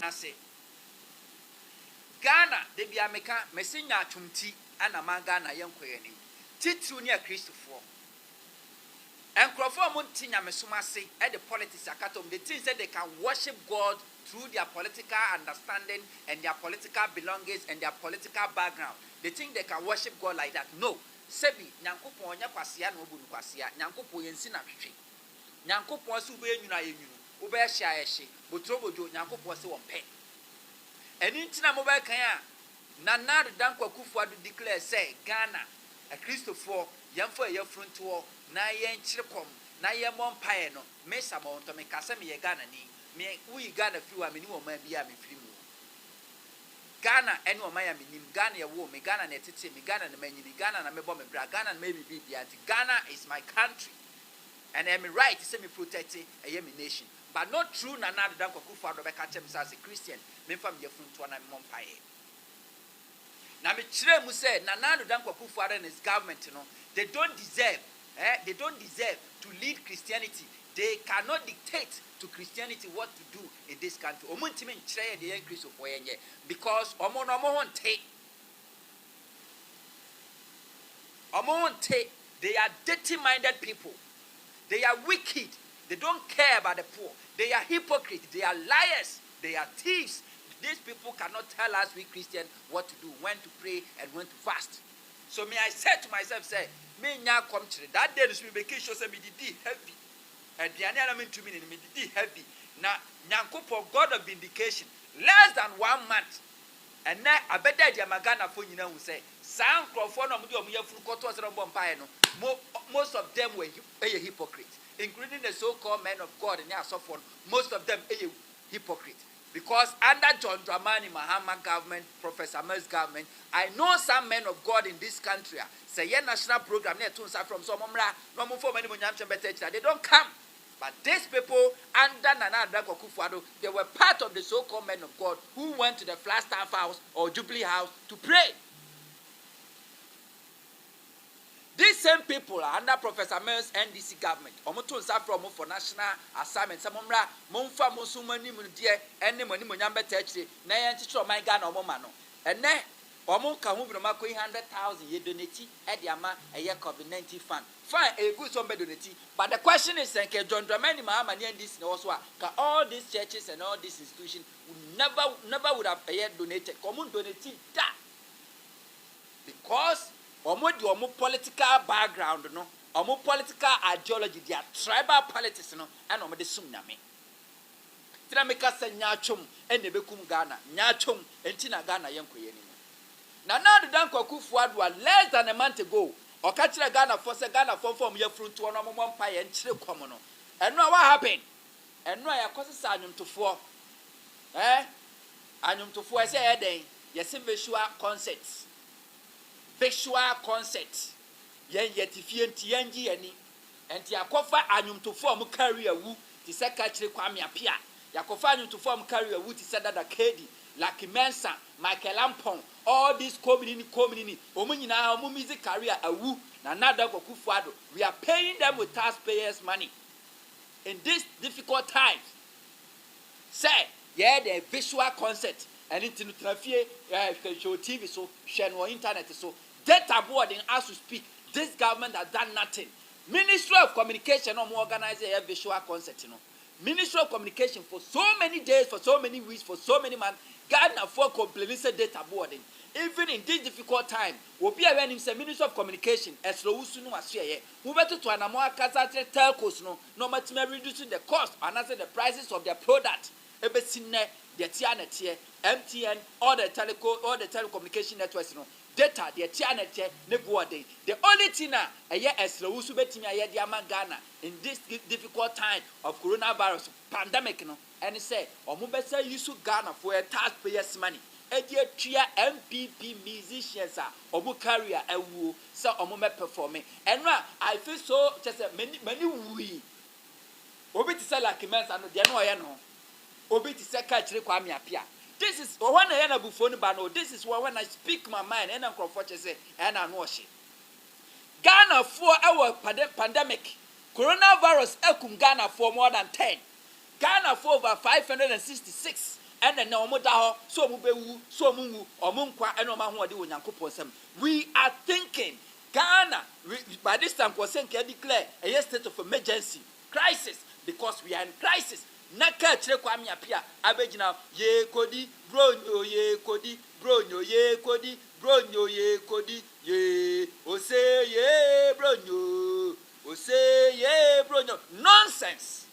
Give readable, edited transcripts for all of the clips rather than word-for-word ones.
nase Ghana de bia meka mesinya atwumti ana man Ghana yenkoyeni titru ne Christopher enkrofo mo ntinya mesomase e the politics akatom they think that they can worship God through their political understanding and their political belongings and their political background. They think they can worship God like that. No. Sebi nyankopon onya kwasea na obu kwasea nyankopon yensi na hwehwe nyankopon se ube enwuna yenwunu ube ehia ehye botrobojo nyankopon se wonpe eni ntina mo ba kan a Nana Dankwa Akufo-Addo declare say Ghana a Christopher yamfo eyafrunto na yenkyirkom na yemompae no mesa mo nto me kasa me ye Ghana ni me uyi Ghana fi wa me ni wo ma bia me firi mu Ghana ene wo ma ya me nim Ghana ye wo me Ghana na tete me Ghana na manyini Ghana na mebo me bra Ghana na maybe bia anti Ghana is my country and I'm right to say me protect it me nation but not true Nana Dankwa Akufo-Addo be catch me as a Christian me fam ye frunto na me mompae na me kire mu say Nana Dankwa Akufo-Addo and his government no they don't deserve to lead Christianity. They cannot dictate to Christianity what to do in this country. Because they are dirty-minded people. They are wicked. They don't care about the poor. They are hypocrites. They are liars. They are thieves. These people cannot tell us, we Christians, what to do, when to pray, and when to fast. So may I say to myself, say, me nya come to that day this vacation say me did heavy and the anya me to me did heavy na nyankopon God of vindication less than 1 month and na abeda dia magana fo nyina hu say san crofo no mo de omo yafuru koto so no mpae no most of them were hypocrites including the so-called men of God and asofo most of them hypocrites. Because under John Dramani Mahama government, Professor Mills government, I know some men of God in this country. Say a national program from some they don't come. But these people under Nana Dankwa Akufo-Addo, they were part of the so-called men of God who went to the Flagstaff House or Jubilee House to pray. These same people are under Professor Mills NDC government. Omoto nsa from for national assignment. Samomra momfa mosumani mundia ene mani monyamba techre na yenticho man Ghana omoma no. Ene omo ka hu bi no makoyi 100,000 ye donate e de ama eye COVID-19 fund. Fine, a good some donate. But the question is Senke John Dramani Mahama ni NDC no so ka all these churches and all these institutions would never would have donated. Common donate that. Because omo political background no omo political ideology their tribal politics no and omo de sum nyame tira meka sa nyaachom ene bekum Ghana nyaachom enti na Ghana yenkoye ni na Dankwa Akufo-Addo less than a month ago oka kire Ghana for say Ghana form yafrunto no omo mpa ye nkire kom no eno what happened eno ya kwose anyumtofo anyumtofo say eden yesi visual concerts visual concert yen yetifie nti yangi yani enti akofa anyumtofo am carry awu ti se ka kire Kwame Apia yakofa anyumtofo am carry awu ti se Dada Kedi Lucky Mensa Michael Ampon all these community omunyina omu music career awu na Dankwa Akufo-Addo we are paying them with taxpayers money in this difficult times say yeah the visual concert and into trafie show TV so share no internet so data boarding as we speak this government has done nothing. Ministry of Communication no more organize a visual concert no Ministry of Communication for so many days for so many weeks for so many months Ghana for complaining data boarding even in this difficult time obi a when him say Ministry of Communication esro usu no asye we better to anamo akasa telcos no matima reducing the cost and as the prices of their product ebesine the tianete MTN all the telecommunication networks data the tianete ne boarding the only thing na esro usu betimi aye dia Ghana in this difficult time of coronavirus pandemic and say omo besa use Ghana for a taxpayers money edia tua MPP musicians omo career awu so omo me performing and I feel so just many we obi ti say like mensa no de no oye no obi ti say ka kire Kwame Apia this is when I na bufo ni ba no this is when I speak my mind and crofo say and I know she Ghana for our pandemic coronavirus ekum Ghana for more than 10 Ghana for over 566 ɛna na ɔmo da hɔ so ɔmo bɛwu so ɔmo wu ɔmo nkwa ɛna ɔmo ahoɔden wɔ Nyankopɔn nsam. We are thinking Ghana by this time Kwase Nkrumah declare a state of emergency crisis because we are in crisis. Naka kyerɛ Kwame Appiah abɛgyina ye kodi bronyo ye kodi bronyo ye kodi bronyo ye kodi ye ose ye bronyo ose ye bronyo. Nonsense.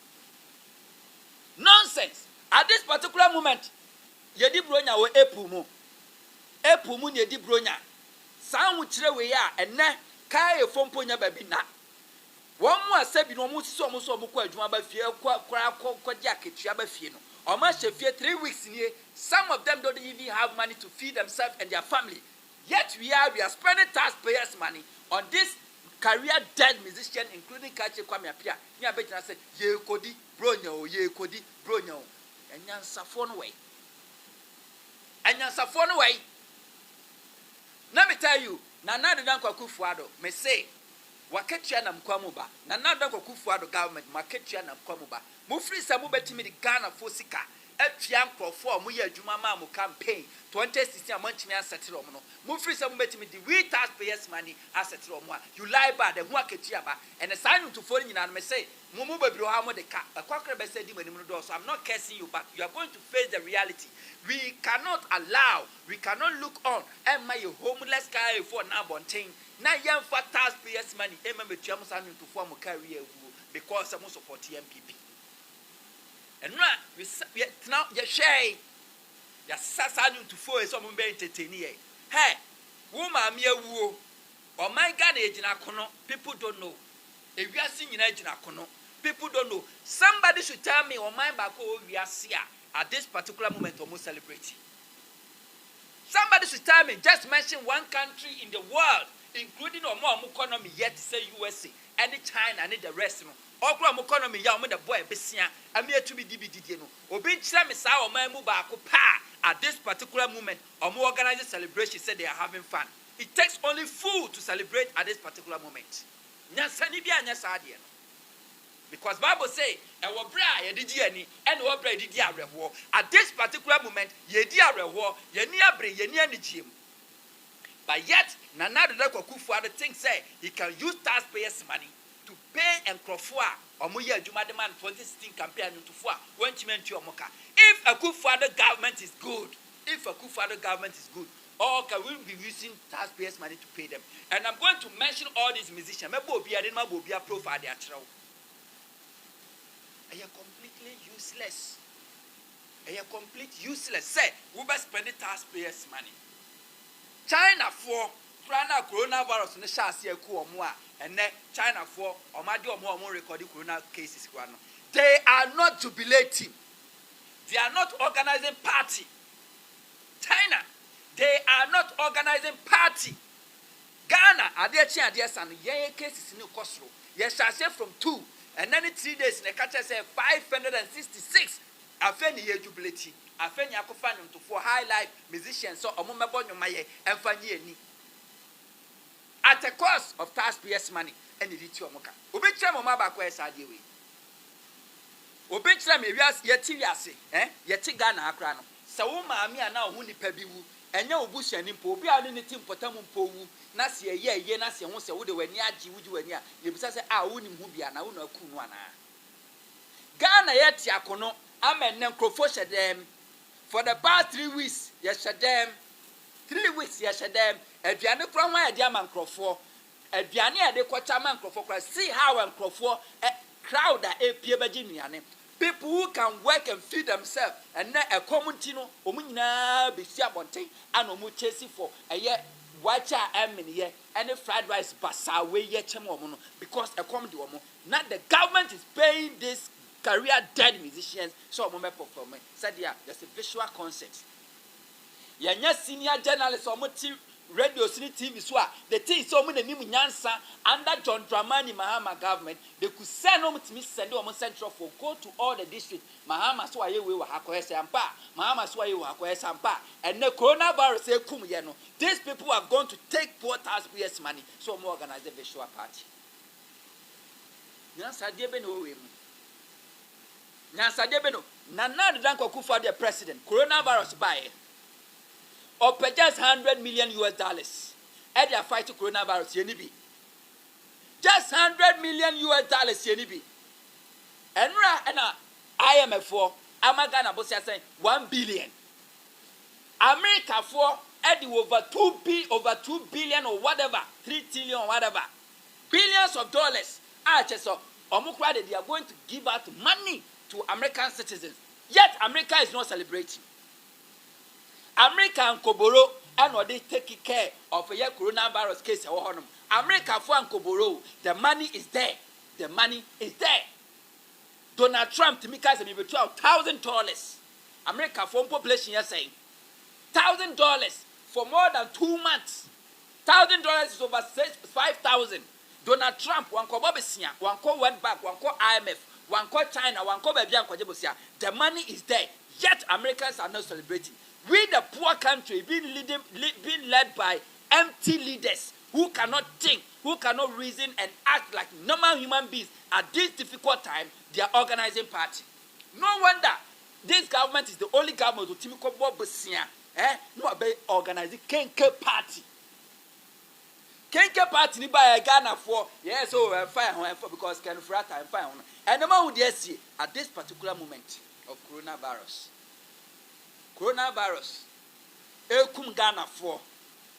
At this particular moment ye di bronya wo epu mu ne di bronya san hu kyerɛ we ya ene kai efompo nya ba bi na wɔn mu asabi no wɔn so kɔ adwuma ba fie kɔ gye aketua ba fie no wɔn ahyɛ fie 3 weeks nie. Some of them don't even have money to feed themselves and their family, yet we are spending taxpayers money on this career dead musician, including Kachi Kwame Appiah. Ni abegyina say ye kodi bronyo ye kodi bronyo enyansafo no way. Let me tell you, Nana Dankwa Akufo-Addo may say Waketia na mkwamuba. Nana Dankwa Akufo-Addo government Waketia na mkwamuba. Mufri sa mubetimi di Ghana fosika. Efiam krofo mu ye adwuma ma mu campaign 2016 amantimi asetire omo no. Mufri sa mubetimi di we taxpayers money asetire omo a. You lie bad hu aketia ba. And the sign to phone nyina me say mumu babiro ha mo de ka. Akwakra be say di manim no do. So I'm not cursing you, but you are going to face the reality. We cannot look on and my homeless guy for now bonting. Na yam for taxpayers money e me betua mo sanu to form career because some support MPP. And now you share ya sasanu to four some be entertain here. Hey, woman me wu o my God ejina kono, people don't know. If you are seeing ejina kono, people don't know. Somebody should tell me on my back we are see at this particular moment almost celebrating. Somebody should tell me, just mention one country in the world, including or more economy yet to say USA, and China and the rest. All economy, ya the boy, Bessia, I'm here to be DBD. Obi Chami Sao, my Mubako Pa, at this particular moment, or more organized celebration said they are having fun. It takes only food to celebrate at this particular moment. Nyasanibia Nyasadian. Because Bible say, at this particular moment, but yet, Nana Akufo-Addo thinks say he can use taxpayers' money to pay and crofua or Muya Jumademan 2016 campaign to four when Chimentu Omoka. If Akufo-Addo government is good, or can we be using taxpayers' money to pay them? And I'm going to mention all these musicians. Maybe I didn't know profile their trial. They are completely useless. Say, we must spend the taxpayers' money. China for coronavirus in the Shasia Kuomwa, and then China for Omadio Momo recording corona cases. They are not jubilating. They are not organizing party. China, they are not organizing party. Ghana, are there changes and ye cases in the Kosro? Yes, I say from 2. And then 3 days, in the catcher said 566. Afeni ye jubilati. Afeni akofanyum to for high life musicians so omumebonyo maye emfanye ni. At the cost of taxpayers' money and the rich omoka. Obichira mo maba kwa esade we. Obichira me wias yeti wiase, yeti Ghana akra no. Sa wo maami ana ho nipa bi wu. Enya obusua ni mpo obi a ne ti mpotamu mpo wu. Na se ye na se ho se wo de wani agi wuji wani a. Yebisa se a wo ni hu bia na wo na aku no ana. Ghana yeti akono amen nkrofo shedem. For the past 3 weeks, yes, them. 3 weeks, yes, them. Aduane from where they are mankrofo. Aduane they kwacha mankrofo. See how mankrofo crowd that a people who can work and feed themselves and then a community no omunyina be sia bonten and omu chase for a year wacha amen here and fried rice basa we ye chem omo because a comedy omo. Not the government is paying this career dead musicians so omo perform. Said yeah, there's a visual concert. Yanya senior journalists omo radio city TV so the thing so omo nanim nyansa under John Dramani Mahama government they could send omo to me send omo central for go to all the districts. Mahama so aye we wa hakoyese ampa Mahama so aye wa hakoyese ampa and the coronavirus e kum ye no these people are going to take poor taxpayers money so omo organize a visual party. Nyansa de be no we mu Nyansa de be no Nana Danko Kufuor the president, coronavirus buy. Or per just $100 million. And they are fighting coronavirus, yenibi. Just $100 million, yenibi. And IMF for Amagana Bosia saying 1 billion. America for Eddie over 2 billion or whatever, 3 trillion or whatever. Billions of dollars. So they are going to give out money to American citizens. Yet America is not celebrating. America and Koboro and they take care of a coronavirus case. America for and Koboro, the money is there. The money is there. Donald Trump to me guys maybe $12,000. America for population you're saying $1,000 for more than 2 months. $1,000 is over 5,000. Donald Trump one call Bobesia, one call World Bank, one call IMF, one call China, one call Babian Kwajabosia. The money is there. Yet Americans are not celebrating. We the poor country being led by empty leaders who cannot think, who cannot reason and act like normal human beings at this difficult time. They are organizing party. No wonder this government is the only government who Timiko Bobesia. No be organizing Kenke party. Kenke party ni buy Ghana for yes, so fire because Ken Frata and fire. And the man would see at this particular moment of coronavirus. Coronavirus. Ekum Ghana for.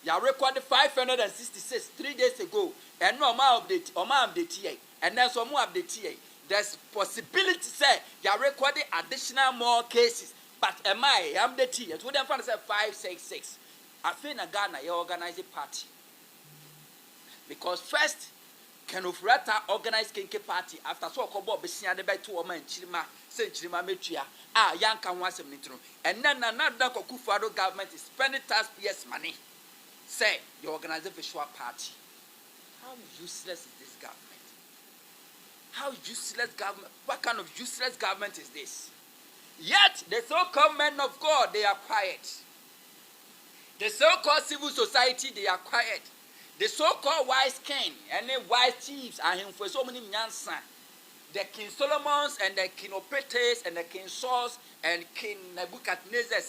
You recorded 566 3 days ago. And no more update here. And then some more update here. There's possibility say you recorded additional more cases. But am I the T. It wouldn't find 566. I think in Ghana you organize a party. Because first, Kenofrata organized Kenke party after so called Bessia the Bay 2 woman Chilima, Saint Chilima Metria, Yanka once a minute. And then another Kufuor government is spending taxpayers' money. Say you organize a visual party. How useless is this government? How useless government? What kind of useless government is this? Yet, the so-called men of God, they are quiet. The so-called civil society, they are quiet. The so-called wise king and the wise chiefs are him for so many nyansa. The King Solomons and the King Opetes and the King Saul's and King Nebuchadnezzar,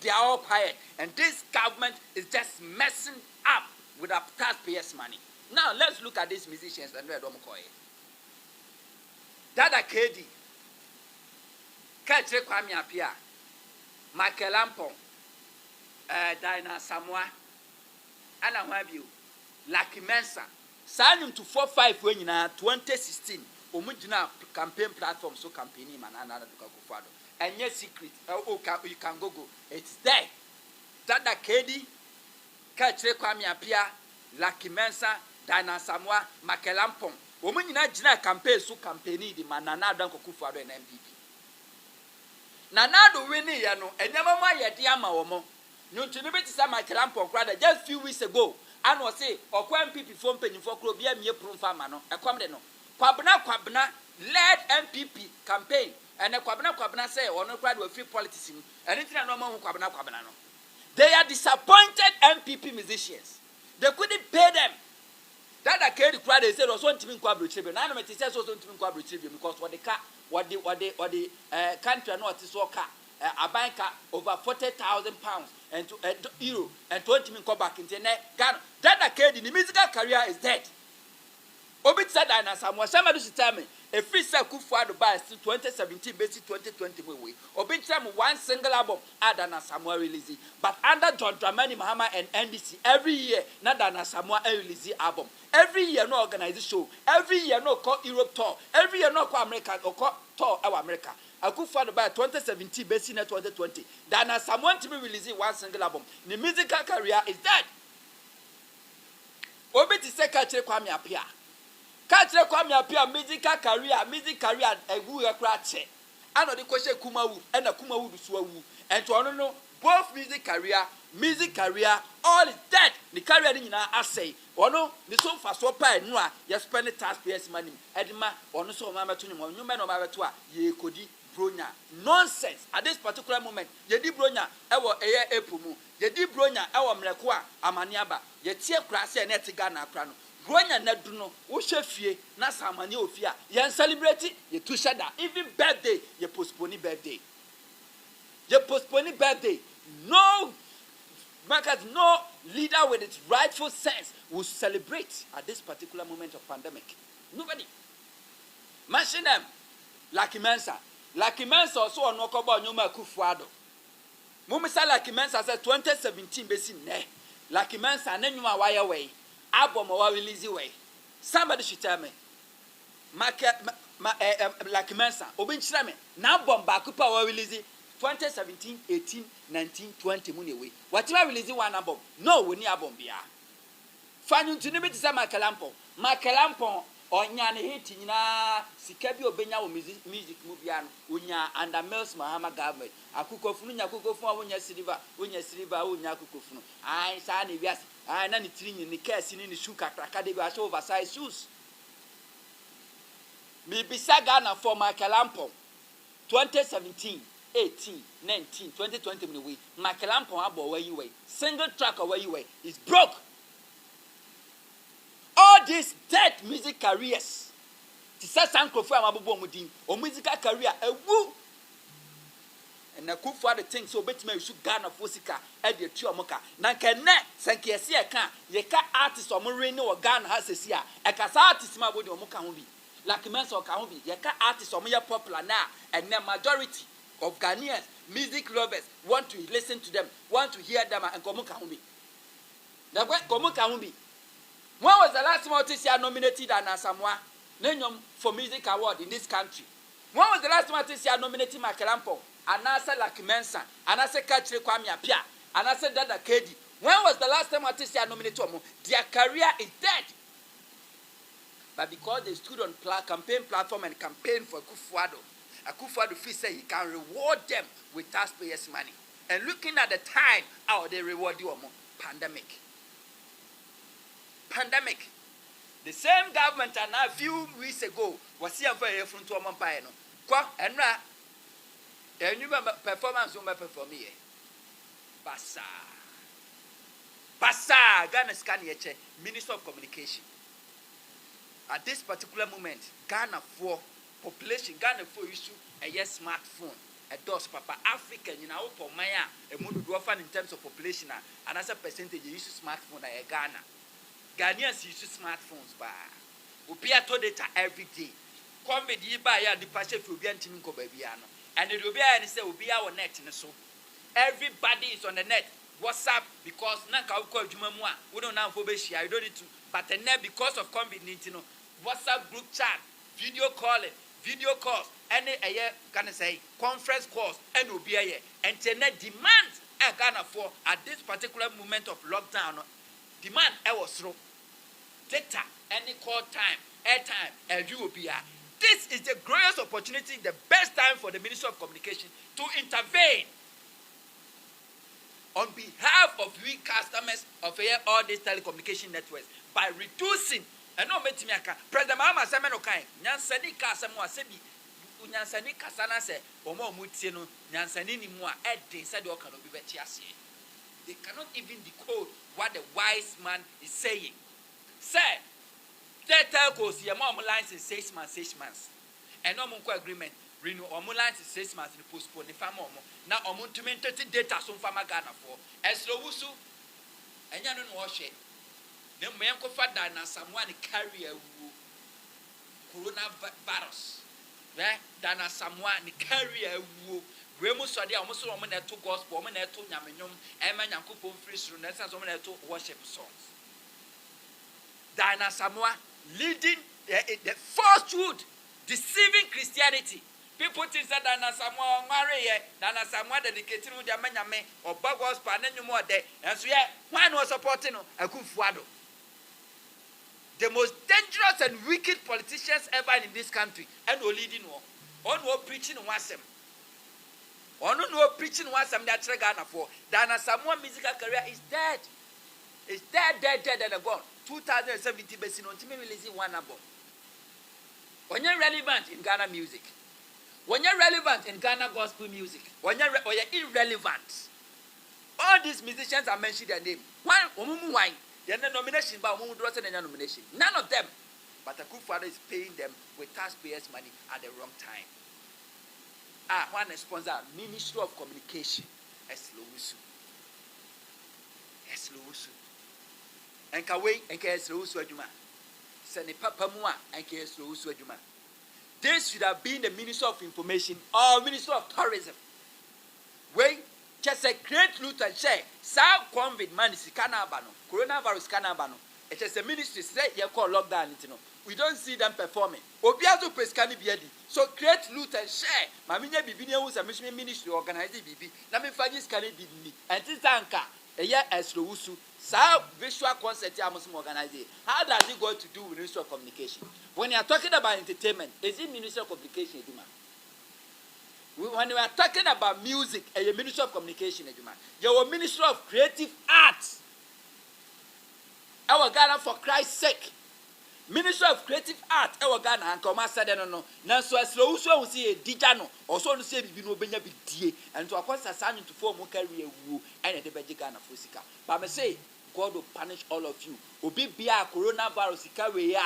they are all quiet. And this government is just messing up with our taxpayers' money. Now, let's look at these musicians and read Omokoye. Dada Kedi. Katre Kwame Apia, Michael Ampon, Diana Samoa, Anna Wabiu, Lucky Mensa, sign him to 4-5 when in 2016, Omujina campaign platform, so campaigning man another Kufado. And yes, secret, you can go. It's there. Dada Kedi, Katre Kwame Apia, Lucky Mensa, Diana Samoa, Michael Ampon, Omujina Jina campaign, so campaigning the man another Kufado and MPP. Nanado winning yano, and never mind yet yama omo. No to be to some my clamp rather just few weeks ago. And was say, or quan people from penny for Clobia me proof farmano, a commono. Kwabna led MPP campaign, and a Kwabna say, or no crowd with free politics, and it's no more Kwabna. They are disappointed MPP musicians. They couldn't pay them. That I carried the crowd, they said, was one to be quadruple. None of it says also to be quadruple because what the car. What the country not is car a banker over 40,000 pounds and to euro and 20 million come back into Ghana. That kid in the musical career is dead. Obit said I somebody should tell me a free Kufuor to buy 2017 basic 2020 way. Obit time one single album Adana Samoa release. But under John Dramani Mahama and NDC every year Nadana Samoa release album. Every year no organize show. Every year no call Europe tour. Every year no call America or call tour our America. I could find by 2017 basic 2020. Dana Samoa to be releasing one single album. The musical career is dead. Obit is secretary Kwame Apia. Katre Kwame Apia musical career a woo a crache. I know the question Kumawu and a Kumawu Suawu. And to honor both music career, all is dead. The career in I say, or no, the so fast so pay no, you spend the taxpayers' money. Edma, or no so mamma to him, or no man of my tour, ye could Bronya. Nonsense. At this particular moment, ye di Bronya, our Epumu, ye di Bronya, our Mlekwa, Amaniaba, ye tear crass and Etigana crano. When you not do no, who shall fear, not some money of fear. You celebrate, you to shut down. Even birthday, you postpone birthday. You postpone birthday. No market, no leader with its rightful sense will celebrate at this particular moment of pandemic. Nobody. Mention them. Lucky Mensa. Lucky Mensa also on Nokoba Nyuma Kufuado. Mumisa Lucky Mensa said 2017 basin ne. Lucky Mensa and then you are wire way. Album or release way. Somebody should tell me. Lucky Mensa. Obinchame. Now bomb bakupa or release 2017, 18, 19, 20 money away. Whatever releasing one album. No, we need album bia. Fanu to name it is a Macalampo. Macalampo or Nyani hating na Sikabi Obenya music movie unya under Mels Mahama government. A cook of Nunya cook of Unya Silva, Unya Kukufunu. I sign it, yes. I none it in the case in the shoe cracker, show oversized shoes. Maybe Sagana for Macalampo 2017. 18, 19, 2020 minutes. Macalampo abo where you way. Single track where you way is broke. All these dead music careers. Tisa sanko for amabubo mudin. O musical career a woo. And na kufu the thing so bet me you should Ghana Fosika e de tu omoka. Na kenne sanke ese e kan ye ka artist omo reni o Ghana ha sesi a. E ka sa artist ma bodi omo kan ho bi. Like men's or kan ho bi. Ye ka artist omo ye popular na and the majority of Ghanaians, music lovers, want to listen to them, want to hear them, and Komu Kahumbi. The way Komu Kahumbi. When was the last time you nominated an Asamoah Nenyom for music award in this country? When was the last time you nominated Macalampo, and I said like Mensa, and I said Kachre Kwame Apia, and I said Dada Kedi? When was the last time you nominated them? Their career is dead. But because they stood on campaign platform and campaigned for Kufuado, Akufo-Addo said he can reward them with taxpayers' money. And looking at the time, how they reward you more. Pandemic. The same government and a few weeks ago was here for a front to a mampire. And you performance will perform here. Basa, Ghana Scaniache, Minister of Communication. At this particular moment, Ghana for population Ghana for issue a yes smartphone a dos papa African you know for Maya a mood do often in terms of population and as a percentage you use smartphone at Ghana. Ghanaians use smartphones ba upia to data every day. Come with you buy the departure for be antimiko babiano and it will be and say will be our net in so everybody is on the net. WhatsApp because nanka ukwa jumamwa we don't have phobia you don't need to but the net because of COVID-19 WhatsApp group chat video calling, video calls, any can I say conference calls, and will be a internet demand I can afford at this particular moment of lockdown. Demand I was through data, any call time, airtime, and you will be a. This is the greatest opportunity, the best time for the Ministry of Communication to intervene on behalf of we customers of all these telecommunication networks by reducing. And no metimi aka President Mahama Semeno kan nyansani ka asemo asebi nyansani kasana se omo omutie no nyansani ni mu a edin said o kan obi beti ase. They cannot even decode what the wise man is saying. Say telcos ye mo license 6 months and no monko agreement renew omo license 6 months ni postpone ni fama omo na omo ntumi data so fama Ghana for eslo wusu enya no no hwe. The man could find that someone carry a coronavirus. That someone carry a woo. Remus are there almost a woman that took gospel, woman that took Yaminum, and Yankupo free through Nessas, woman that took worship songs. Dana Samoa leading the falsehood, deceiving Christianity. People think that Dana Samoa marry, Dana Samoa dedicated with Yamanyame or Bagwas Panenum day, and so yeah, one was supporting a Kufuado. The most dangerous and wicked politicians ever in this country, and we're leading war. On we're preaching wasem. On we're preaching wasem that Ghana for. Dana Samoa musical career is dead. It's dead and gone. 2017 based on Timmy releasing one album. When you're relevant in Ghana music, when you're relevant in Ghana gospel music, when you're irrelevant, all these musicians are mentioned their name. Why? Then the nomination, but who doesn't any nomination? None of them. But Akufo-Addo is paying them with taxpayers' money at the wrong time. One sponsor, Ministry of Communication, Eslowusu. And Kaway and Eslowusu Aduma. Sani Papa Mua and Eslowusu Aduma. This should have been the Minister of Information or Minister of Tourism. Wait, just a great loot and share. South COVID man is Canabano, coronavirus Canabano. It is a ministry say you call lockdown. We don't see them performing. Obiazo Pescani Biedi. So create loot and share. Mamina Bibinia was a mission ministry organizing Bibi. Namifagis can it be me. And this anchor, a year as Lousu, South visual concert Amusum organizing. How does it go to do with Ministry of Communication? When you are talking about entertainment, is it Ministry of Communication, Eduma? When we are talking about music, a Ministry of Communication, Eduma. Your Ministry of Creative Arts. Our Ghana for Christ's sake. Ministry of Creative Art, our Ghana, and Thomas said, no. Now, so as low so see a Dijano, or so to say, you know, Benya Big and to acquire a sign to form a career woo and a Ghana Fusika. But I say, God will punish all of you. Obi Bia coronavirus, carry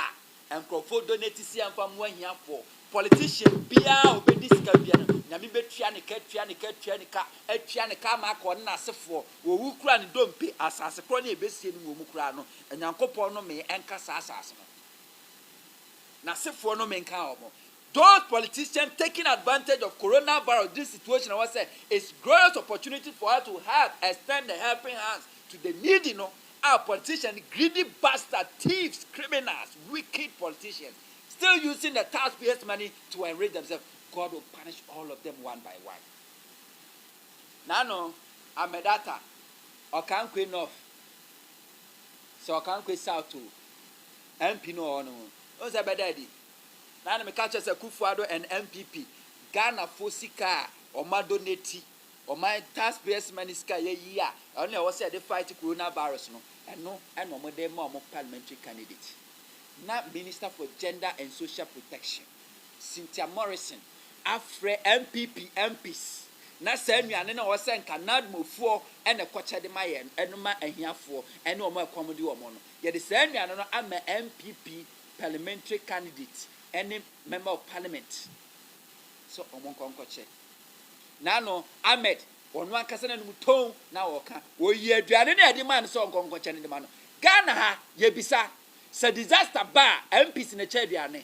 and Crawford donate to see and from 1 year for politician Bia obey this Caribbean. Namibe Trianica, Mark or Nassafo, who cran don't pay as a crony best in Mumukrano, and Yankopono may anchor Sassas. Nassafo no men count. Those politicians taking advantage of coronavirus, this situation, I was saying, is great opportunity for us to extend the helping hands to the needy, our politicians, greedy bastard, thieves, criminals, wicked politicians, still using the taxpayers' money to enrich themselves. God will punish all of them one by one. Nano, Amedata, Okankwe North, so Okankwe South to MP no ono. What's that daddy? Nana me catch us a Akufo-Addo and MPP. Ghana Fosika or Madoneti or my taxpayers' money sky year. Only I was said they fight coronavirus no. And no more parliamentary candidate. Not Minister for Gender and Social Protection. Cynthia Morrison. Afre MPP MPs. Na send me and was sent canad move for and a coach de Mayan and no man and here for and no more comedy or mono. Yet the send me and I'm an MPP parliamentary candidate, any member of parliament. So among concoche. Nano Ahmed on one cousin and Muton now oka. Oh ye dranny demand so concoche in the man. Ghana ye bisa. Se disaster bar MPs in the chediane.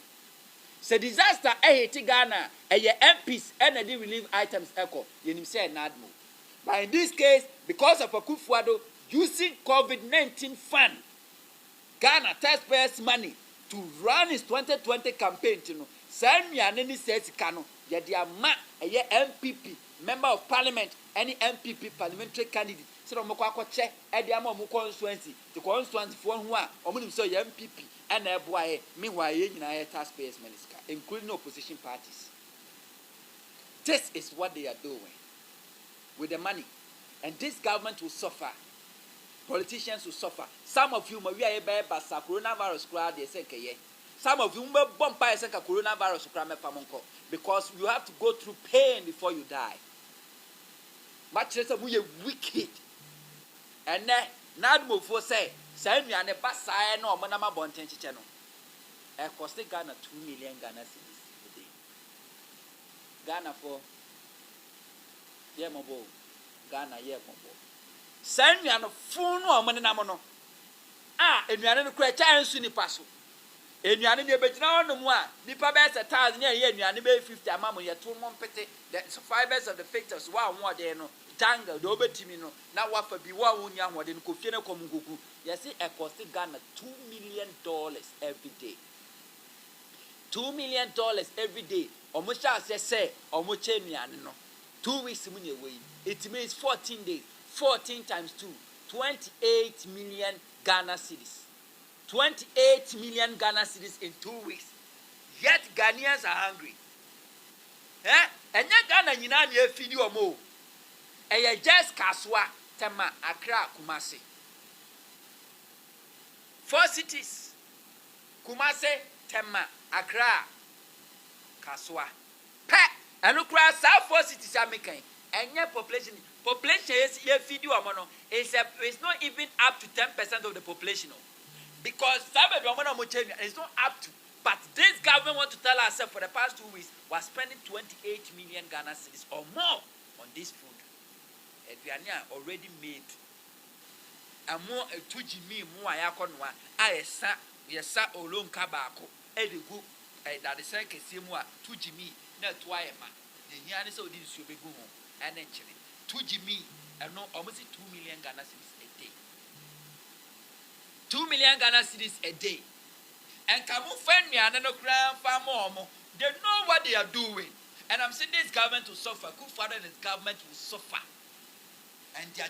Se disaster hate Ghana and your MPs and the relief items echo. You say nadmo. But in this case, because of Akufo-Addo using COVID-19 fund, Ghana taxpayers' money to run his 2020 campaign, send me an any says cano, yet the man a MPP, member of parliament, any MPP parliamentary candidate. So Mokako check at the Amo constituency, the constituency for one, or MPP, and a boy, meanwhile, taxpayers' money, including opposition parties. This is what they are doing with the money. And this government will suffer. Politicians will suffer. Some of you, Maria Basa, coronavirus crowd, they say, some of you, Bompa, coronavirus crowd, because you have to go through pain before you die. Much less we are wicked. And then, Nadmo for say, send me and a Basa, no, Manama Bontenchi channel. It cost Ghana 2 million Ghana cedis a day. Ghana for Yemobo, Ghana, Yemobo. Send me on a phone or money namono. And you are in a crack and sunny passo. And you are in a bit now no more. The pabes a 1,000 year, you are in 50 amamo, you are 2 months petty. That's 5 best of the factors, 1 more day no. Tango, the Obetimino, now what for be 1 young one in Kofina Komugu. You see, it cost Ghana $2 million every day. $2 million every day. Almost as say, almost no. 2 weeks money away. It means 14 days. 14 times 2, 28 million Ghana cedis. 28 million Ghana cedis in 2 weeks. Yet Ghanaians are hungry. And yet Ghana, you know, you feed you more. And you just Kaswa, Tema, Accra, Kumasi. 4 cities. Kumasi, Tema, Accra, Kaswa. And look, South 4 cities are making. And your population Population is video mono. It's not even up to 10% of the population. Because it's not up to. But this government want to tell us for the past 2 weeks was spending 28 million Ghana cedis or more on this food. And we are already made. And more to Jimmy Muayakonwa, yes, Olon Kabako, Edigu, that the second Simua, to Jimmy, not Wayama. The Yanis of this should be good. And actually, to Jimmy, and no almost 2 million Ghana cedis a day. 2 million Ghana cedis a day. And Kamu Fenny and no grand farm, they know what they are doing. And I'm saying this government will suffer. Good father and his government will suffer. And they are